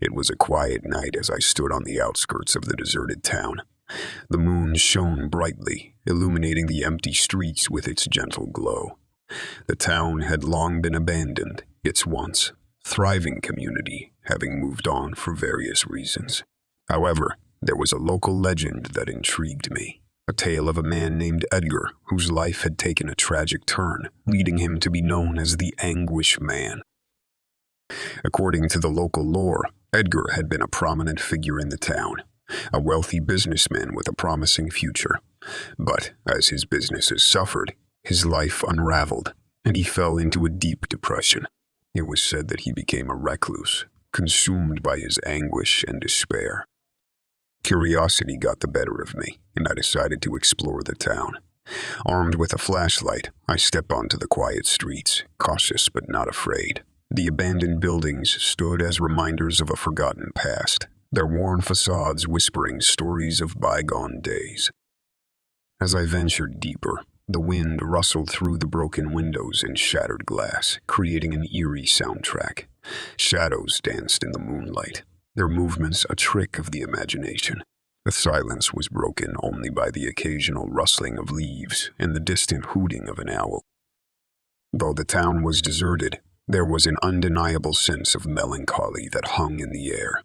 It was a quiet night as I stood on the outskirts of the deserted town. The moon shone brightly, illuminating the empty streets with its gentle glow. The town had long been abandoned, its once thriving community having moved on for various reasons. However, there was a local legend that intrigued me, a tale of a man named Edgar whose life had taken a tragic turn, leading him to be known as the Anguish Man. According to the local lore, Edgar had been a prominent figure in the town, a wealthy businessman with a promising future. But as his businesses suffered, his life unraveled, and he fell into a deep depression. It was said that he became a recluse, consumed by his anguish and despair. Curiosity got the better of me, and I decided to explore the town. Armed with a flashlight, I stepped onto the quiet streets, cautious but not afraid. The abandoned buildings stood as reminders of a forgotten past, their worn facades whispering stories of bygone days. As I ventured deeper, the wind rustled through the broken windows and shattered glass, creating an eerie soundtrack. Shadows danced in the moonlight, their movements a trick of the imagination. The silence was broken only by the occasional rustling of leaves and the distant hooting of an owl. Though the town was deserted, there was an undeniable sense of melancholy that hung in the air.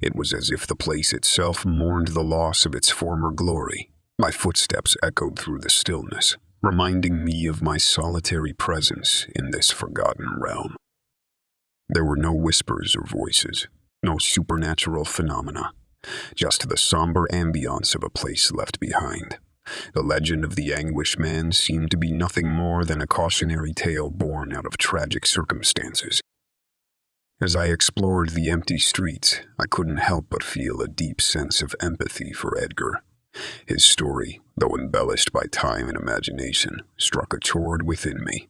It was as if the place itself mourned the loss of its former glory. My footsteps echoed through the stillness, reminding me of my solitary presence in this forgotten realm. There were no whispers or voices, no supernatural phenomena, just the somber ambience of a place left behind. The legend of the Anguish Man seemed to be nothing more than a cautionary tale born out of tragic circumstances. As I explored the empty streets, I couldn't help but feel a deep sense of empathy for Edgar. His story, though embellished by time and imagination, struck a chord within me.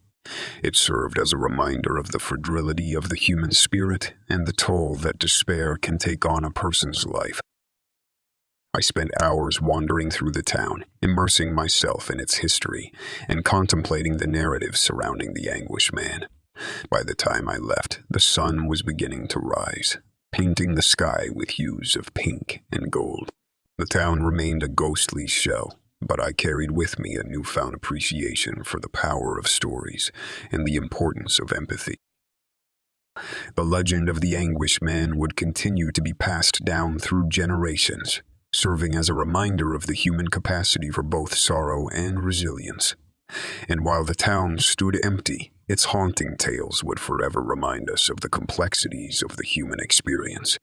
It served as a reminder of the fragility of the human spirit and the toll that despair can take on a person's life. I spent hours wandering through the town, immersing myself in its history and contemplating the narrative surrounding the Anguish Man. By the time I left, the sun was beginning to rise, painting the sky with hues of pink and gold. The town remained a ghostly shell, but I carried with me a newfound appreciation for the power of stories and the importance of empathy. The legend of the Anguish Man would continue to be passed down through generations, serving as a reminder of the human capacity for both sorrow and resilience. And while the town stood empty, its haunting tales would forever remind us of the complexities of the human experience.